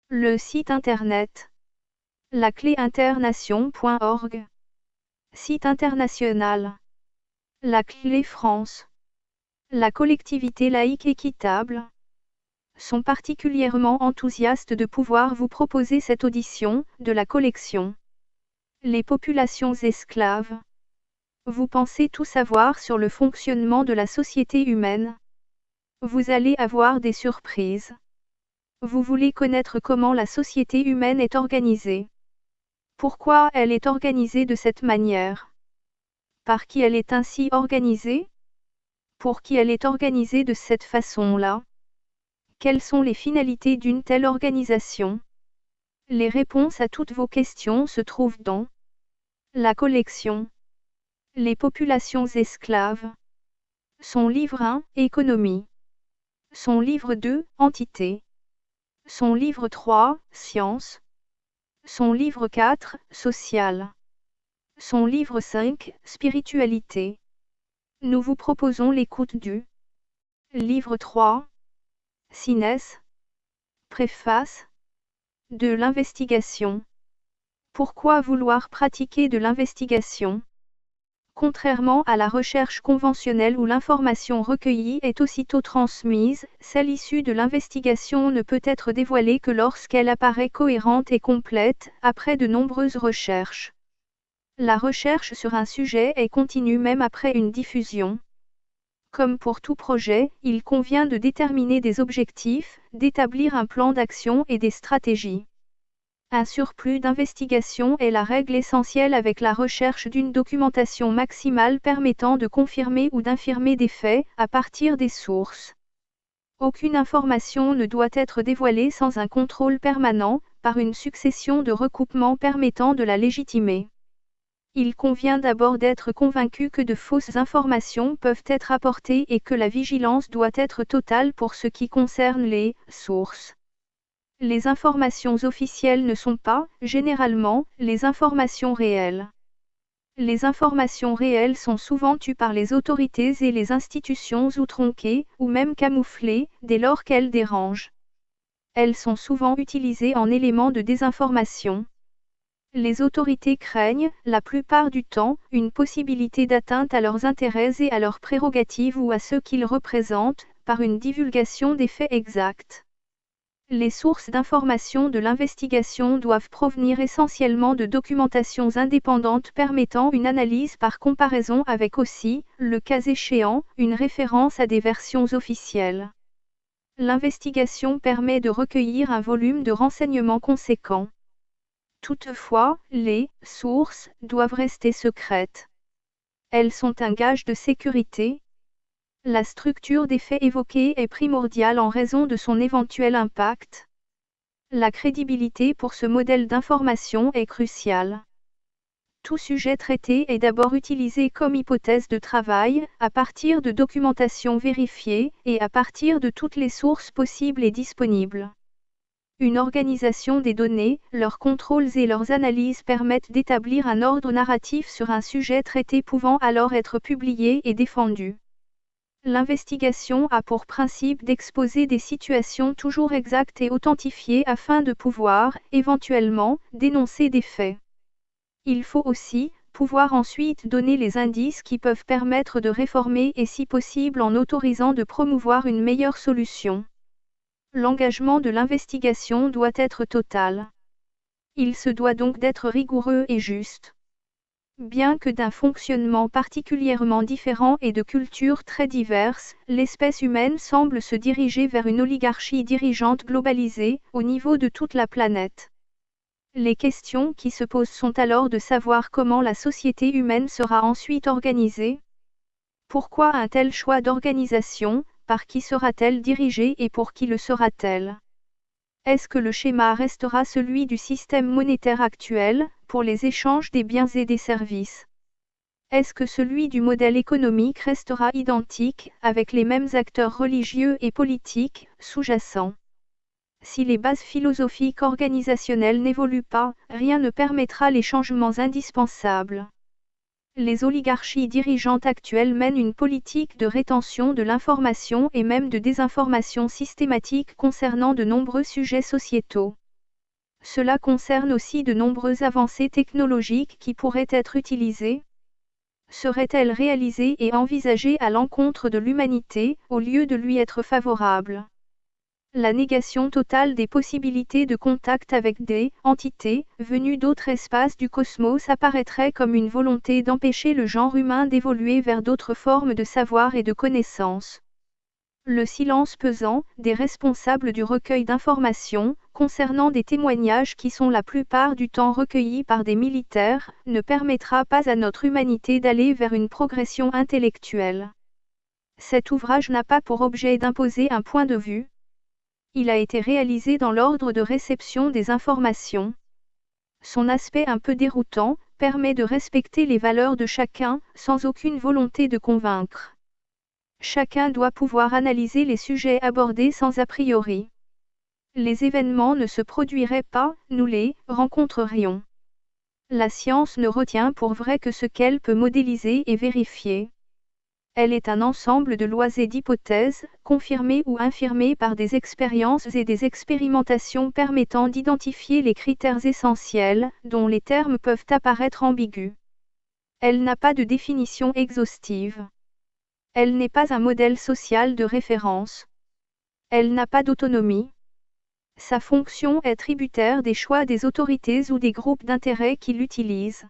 Le site internet. lacléinternation.org. Site international. La Clé France. La collectivité laïque équitable sont particulièrement enthousiastes de pouvoir vous proposer cette audition de la collection. Les populations esclaves. Vous pensez tout savoir sur le fonctionnement de la société humaine. Vous allez avoir des surprises. Vous voulez connaître comment la société humaine est organisée. Pourquoi elle est organisée de cette manière. Par qui elle est ainsi organisée. Pour qui elle est organisée de cette façon-là. Quelles sont les finalités d'une telle organisation? Les réponses à toutes vos questions se trouvent dans la collection. Les populations esclaves. Son livre 1, Économie. Son livre 2, Entité. Son livre 3, Sciences. Son livre 4, Social. Son livre 5, Spiritualité. Nous vous proposons l'écoute du livre 3, Sinès. Préface. De l'investigation. Pourquoi vouloir pratiquer de l'investigation? Contrairement à la recherche conventionnelle où l'information recueillie est aussitôt transmise, celle issue de l'investigation ne peut être dévoilée que lorsqu'elle apparaît cohérente et complète, après de nombreuses recherches. La recherche sur un sujet est continue même après une diffusion. Comme pour tout projet, il convient de déterminer des objectifs, d'établir un plan d'action et des stratégies. Un surplus d'investigation est la règle essentielle avec la recherche d'une documentation maximale permettant de confirmer ou d'infirmer des faits, à partir des sources. Aucune information ne doit être dévoilée sans un contrôle permanent, par une succession de recoupements permettant de la légitimer. Il convient d'abord d'être convaincu que de fausses informations peuvent être apportées et que la vigilance doit être totale pour ce qui concerne les sources. Les informations officielles ne sont pas, généralement, les informations réelles. Les informations réelles sont souvent tues par les autorités et les institutions ou tronquées, ou même camouflées, dès lors qu'elles dérangent. Elles sont souvent utilisées en éléments de désinformation. Les autorités craignent, la plupart du temps, une possibilité d'atteinte à leurs intérêts et à leurs prérogatives ou à ceux qu'ils représentent, par une divulgation des faits exacts. Les sources d'information de l'investigation doivent provenir essentiellement de documentations indépendantes permettant une analyse par comparaison avec aussi, le cas échéant, une référence à des versions officielles. L'investigation permet de recueillir un volume de renseignements conséquent. Toutefois, les sources doivent rester secrètes. Elles sont un gage de sécurité. La structure des faits évoqués est primordiale en raison de son éventuel impact. La crédibilité pour ce modèle d'information est cruciale. Tout sujet traité est d'abord utilisé comme hypothèse de travail, à partir de documentation vérifiée, et à partir de toutes les sources possibles et disponibles. Une organisation des données, leurs contrôles et leurs analyses permettent d'établir un ordre narratif sur un sujet traité pouvant alors être publié et défendu. L'investigation a pour principe d'exposer des situations toujours exactes et authentifiées afin de pouvoir, éventuellement, dénoncer des faits. Il faut aussi pouvoir ensuite donner les indices qui peuvent permettre de réformer et si possible en autorisant de promouvoir une meilleure solution. L'engagement de l'investigation doit être total. Il se doit donc d'être rigoureux et juste. Bien que d'un fonctionnement particulièrement différent et de cultures très diverses, l'espèce humaine semble se diriger vers une oligarchie dirigeante globalisée, au niveau de toute la planète. Les questions qui se posent sont alors de savoir comment la société humaine sera ensuite organisée. Pourquoi un tel choix d'organisation, par qui sera-t-elle dirigée et pour qui le sera-t-elle? Est-ce que le schéma restera celui du système monétaire actuel, pour les échanges des biens et des services? Est-ce que celui du modèle économique restera identique, avec les mêmes acteurs religieux et politiques, sous-jacents? Si les bases philosophiques organisationnelles n'évoluent pas, rien ne permettra les changements indispensables. Les oligarchies dirigeantes actuelles mènent une politique de rétention de l'information et même de désinformation systématique concernant de nombreux sujets sociétaux. Cela concerne aussi de nombreuses avancées technologiques qui pourraient être utilisées. Seraient-elles réalisées et envisagées à l'encontre de l'humanité, au lieu de lui être favorables? La négation totale des possibilités de contact avec des entités venues d'autres espaces du cosmos apparaîtrait comme une volonté d'empêcher le genre humain d'évoluer vers d'autres formes de savoir et de connaissance. Le silence pesant des responsables du recueil d'informations, concernant des témoignages qui sont la plupart du temps recueillis par des militaires, ne permettra pas à notre humanité d'aller vers une progression intellectuelle. Cet ouvrage n'a pas pour objet d'imposer un point de vue. Il a été réalisé dans l'ordre de réception des informations. Son aspect un peu déroutant permet de respecter les valeurs de chacun, sans aucune volonté de convaincre. Chacun doit pouvoir analyser les sujets abordés sans a priori. Les événements ne se produiraient pas, nous les rencontrerions. La science ne retient pour vrai que ce qu'elle peut modéliser et vérifier. Elle est un ensemble de lois et d'hypothèses, confirmées ou infirmées par des expériences et des expérimentations permettant d'identifier les critères essentiels, dont les termes peuvent apparaître ambigus. Elle n'a pas de définition exhaustive. Elle n'est pas un modèle social de référence. Elle n'a pas d'autonomie. Sa fonction est tributaire des choix des autorités ou des groupes d'intérêt qui l'utilisent.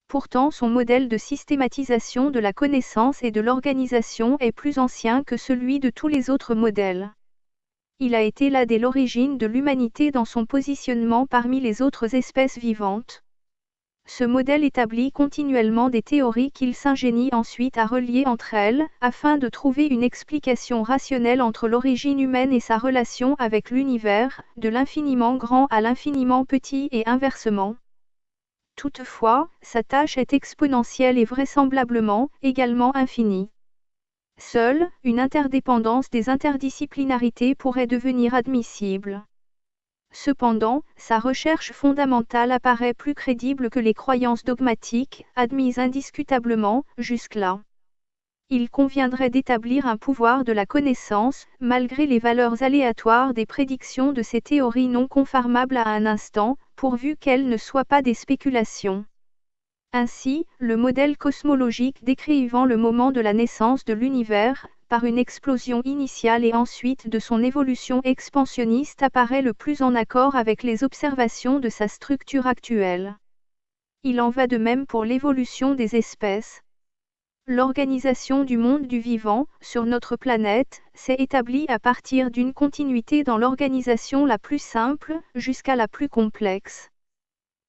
Pourtant, son modèle de systématisation de la connaissance et de l'organisation est plus ancien que celui de tous les autres modèles. Il a été là dès l'origine de l'humanité dans son positionnement parmi les autres espèces vivantes. Ce modèle établit continuellement des théories qu'il s'ingénie ensuite à relier entre elles, afin de trouver une explication rationnelle entre l'origine humaine et sa relation avec l'univers, de l'infiniment grand à l'infiniment petit et inversement. Toutefois, sa tâche est exponentielle et vraisemblablement, également infinie. Seule, une interdépendance des interdisciplinarités pourrait devenir admissible. Cependant, sa recherche fondamentale apparaît plus crédible que les croyances dogmatiques, admises indiscutablement, jusque-là. Il conviendrait d'établir un pouvoir de la connaissance, malgré les valeurs aléatoires des prédictions de ces théories non conformables à un instant, pourvu qu'elles ne soient pas des spéculations. Ainsi, le modèle cosmologique décrivant le moment de la naissance de l'univers, par une explosion initiale et ensuite de son évolution expansionniste apparaît le plus en accord avec les observations de sa structure actuelle. Il en va de même pour l'évolution des espèces. L'organisation du monde du vivant, sur notre planète, s'est établie à partir d'une continuité dans l'organisation la plus simple, jusqu'à la plus complexe.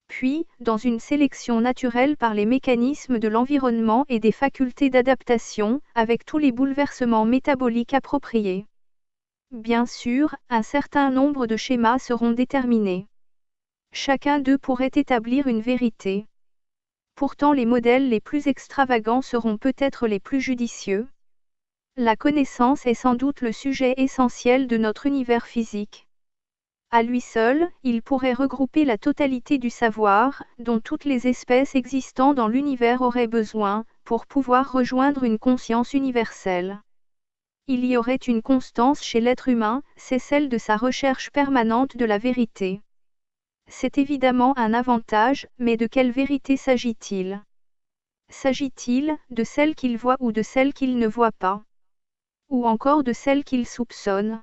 Puis, dans une sélection naturelle par les mécanismes de l'environnement et des facultés d'adaptation, avec tous les bouleversements métaboliques appropriés. Bien sûr, un certain nombre de schémas seront déterminés. Chacun d'eux pourrait établir une vérité. Pourtant les modèles les plus extravagants seront peut-être les plus judicieux. La connaissance est sans doute le sujet essentiel de notre univers physique. À lui seul, il pourrait regrouper la totalité du savoir, dont toutes les espèces existant dans l'univers auraient besoin, pour pouvoir rejoindre une conscience universelle. Il y aurait une constance chez l'être humain, c'est celle de sa recherche permanente de la vérité. C'est évidemment un avantage, mais de quelle vérité s'agit-il? S'agit-il de celle qu'il voit ou de celle qu'il ne voit pas? Ou encore de celle qu'il soupçonne?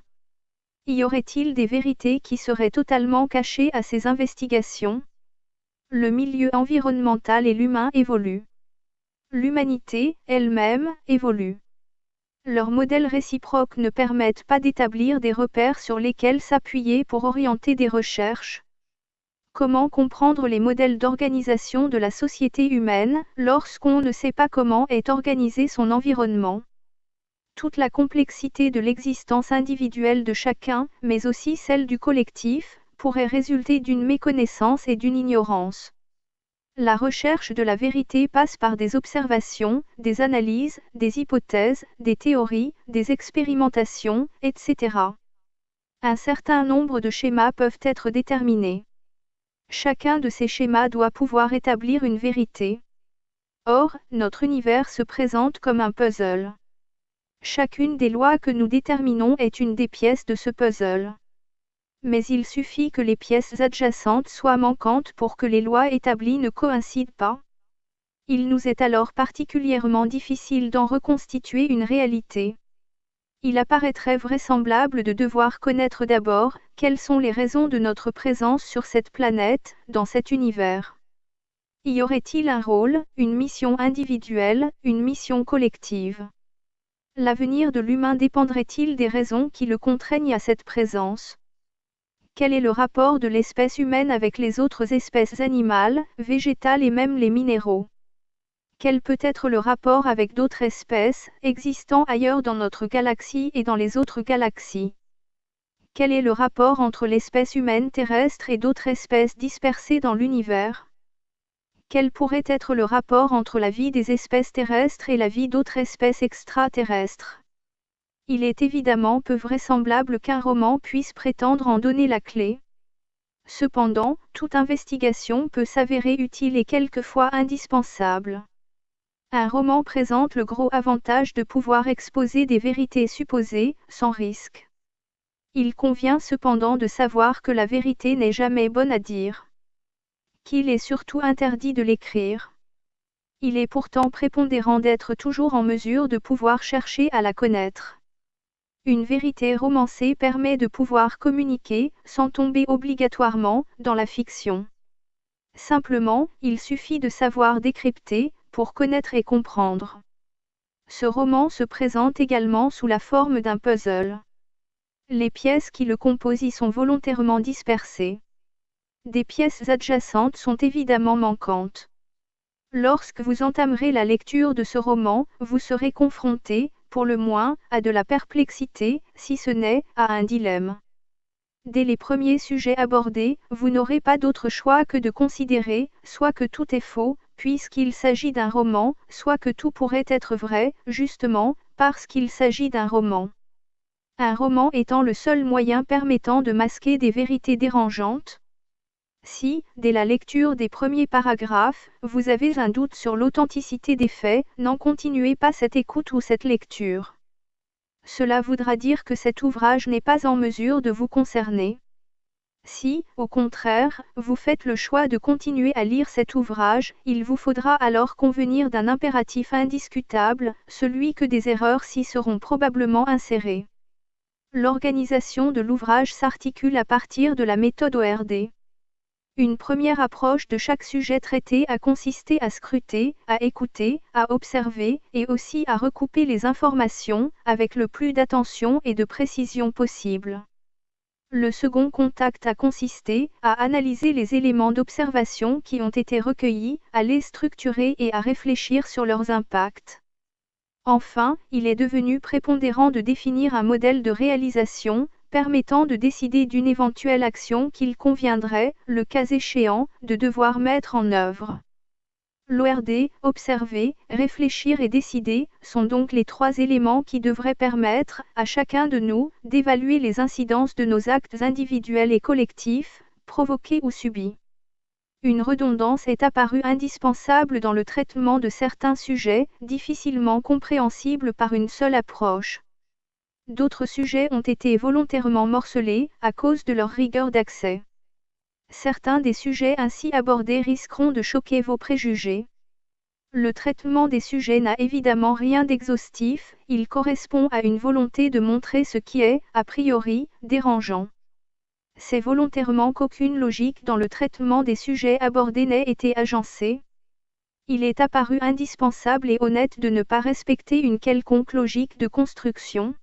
Y aurait-il des vérités qui seraient totalement cachées à ces investigations? Le milieu environnemental et l'humain évoluent. L'humanité, elle-même, évolue. Leurs modèles réciproques ne permettent pas d'établir des repères sur lesquels s'appuyer pour orienter des recherches. Comment comprendre les modèles d'organisation de la société humaine, lorsqu'on ne sait pas comment est organisé son environnement? Toute la complexité de l'existence individuelle de chacun, mais aussi celle du collectif, pourrait résulter d'une méconnaissance et d'une ignorance. La recherche de la vérité passe par des observations, des analyses, des hypothèses, des théories, des expérimentations, etc. Un certain nombre de schémas peuvent être déterminés. Chacun de ces schémas doit pouvoir établir une vérité. Or, notre univers se présente comme un puzzle. Chacune des lois que nous déterminons est une des pièces de ce puzzle. Mais il suffit que les pièces adjacentes soient manquantes pour que les lois établies ne coïncident pas. Il nous est alors particulièrement difficile d'en reconstituer une réalité. Il apparaîtrait vraisemblable de devoir connaître d'abord quelles sont les raisons de notre présence sur cette planète, dans cet univers. Y aurait-il un rôle, une mission individuelle, une mission collective? L'avenir de l'humain dépendrait-il des raisons qui le contraignent à cette présence? Quel est le rapport de l'espèce humaine avec les autres espèces animales, végétales et même les minéraux? Quel peut être le rapport avec d'autres espèces, existant ailleurs dans notre galaxie et dans les autres galaxies? Quel est le rapport entre l'espèce humaine terrestre et d'autres espèces dispersées dans l'univers? Quel pourrait être le rapport entre la vie des espèces terrestres et la vie d'autres espèces extraterrestres? Il est évidemment peu vraisemblable qu'un roman puisse prétendre en donner la clé. Cependant, toute investigation peut s'avérer utile et quelquefois indispensable. Un roman présente le gros avantage de pouvoir exposer des vérités supposées, sans risque. Il convient cependant de savoir que la vérité n'est jamais bonne à dire. Qu'il est surtout interdit de l'écrire. Il est pourtant prépondérant d'être toujours en mesure de pouvoir chercher à la connaître. Une vérité romancée permet de pouvoir communiquer, sans tomber obligatoirement, dans la fiction. Simplement, il suffit de savoir décrypter, pour connaître et comprendre. Ce roman se présente également sous la forme d'un puzzle. Les pièces qui le composent y sont volontairement dispersées. Des pièces adjacentes sont évidemment manquantes. Lorsque vous entamerez la lecture de ce roman, vous serez confronté, pour le moins, à de la perplexité, si ce n'est, à un dilemme. Dès les premiers sujets abordés, vous n'aurez pas d'autre choix que de considérer, soit que tout est faux, puisqu'il s'agit d'un roman, soit que tout pourrait être vrai, justement, parce qu'il s'agit d'un roman. Un roman étant le seul moyen permettant de masquer des vérités dérangeantes. Si, dès la lecture des premiers paragraphes, vous avez un doute sur l'authenticité des faits, n'en continuez pas cette écoute ou cette lecture. Cela voudra dire que cet ouvrage n'est pas en mesure de vous concerner. Si, au contraire, vous faites le choix de continuer à lire cet ouvrage, il vous faudra alors convenir d'un impératif indiscutable, celui que des erreurs s'y seront probablement insérées. L'organisation de l'ouvrage s'articule à partir de la méthode ORD. Une première approche de chaque sujet traité a consisté à scruter, à écouter, à observer, et aussi à recouper les informations, avec le plus d'attention et de précision possible. Le second contact a consisté à analyser les éléments d'observation qui ont été recueillis, à les structurer et à réfléchir sur leurs impacts. Enfin, il est devenu prépondérant de définir un modèle de réalisation, permettant de décider d'une éventuelle action qu'il conviendrait, le cas échéant, de devoir mettre en œuvre. L'ORD, observer, réfléchir et décider, sont donc les trois éléments qui devraient permettre, à chacun de nous, d'évaluer les incidences de nos actes individuels et collectifs, provoqués ou subis. Une redondance est apparue indispensable dans le traitement de certains sujets, difficilement compréhensibles par une seule approche. D'autres sujets ont été volontairement morcelés, à cause de leur rigueur d'accès. Certains des sujets ainsi abordés risqueront de choquer vos préjugés. Le traitement des sujets n'a évidemment rien d'exhaustif, il correspond à une volonté de montrer ce qui est, a priori, dérangeant. C'est volontairement qu'aucune logique dans le traitement des sujets abordés n'ait été agencée. Il est apparu indispensable et honnête de ne pas respecter une quelconque logique de construction.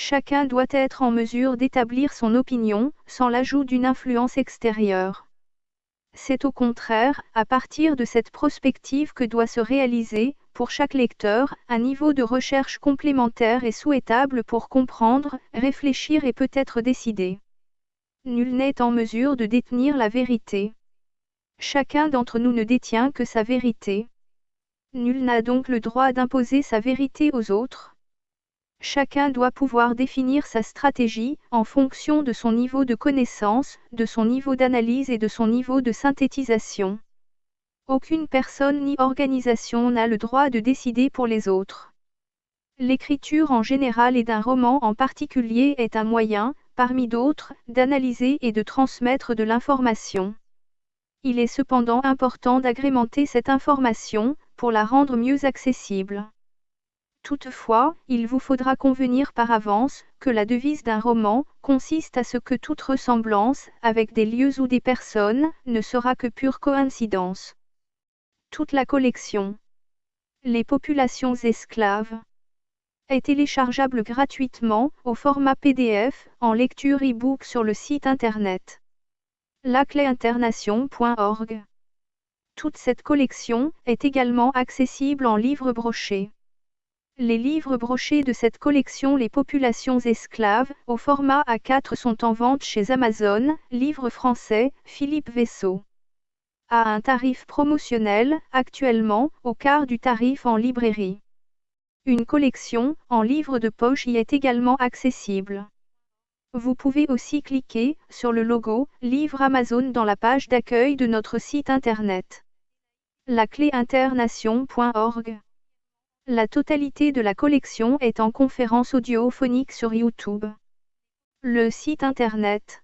Chacun doit être en mesure d'établir son opinion, sans l'ajout d'une influence extérieure. C'est au contraire, à partir de cette prospective que doit se réaliser, pour chaque lecteur, un niveau de recherche complémentaire et souhaitable pour comprendre, réfléchir et peut-être décider. Nul n'est en mesure de détenir la vérité. Chacun d'entre nous ne détient que sa vérité. Nul n'a donc le droit d'imposer sa vérité aux autres. Chacun doit pouvoir définir sa stratégie, en fonction de son niveau de connaissance, de son niveau d'analyse et de son niveau de synthétisation. Aucune personne ni organisation n'a le droit de décider pour les autres. L'écriture en général et d'un roman en particulier est un moyen, parmi d'autres, d'analyser et de transmettre de l'information. Il est cependant important d'agrémenter cette information, pour la rendre mieux accessible. Toutefois, il vous faudra convenir par avance, que la devise d'un roman, consiste à ce que toute ressemblance, avec des lieux ou des personnes, ne sera que pure coïncidence. Toute la collection. Les populations esclaves est téléchargeable gratuitement, au format PDF, en lecture e-book sur le site internet lacléinternation.org. Toute cette collection est également accessible en livre broché. Les livres brochés de cette collection Les populations esclaves, au format A4 sont en vente chez Amazon, livre français, Philippe Vaisseau. À un tarif promotionnel, actuellement, au quart du tarif en librairie. Une collection, en livre de poche y est également accessible. Vous pouvez aussi cliquer, sur le logo, Livre Amazon dans la page d'accueil de notre site internet. lacléinternation.org. La totalité de la collection est en conférence audiophonique sur YouTube. Le site internet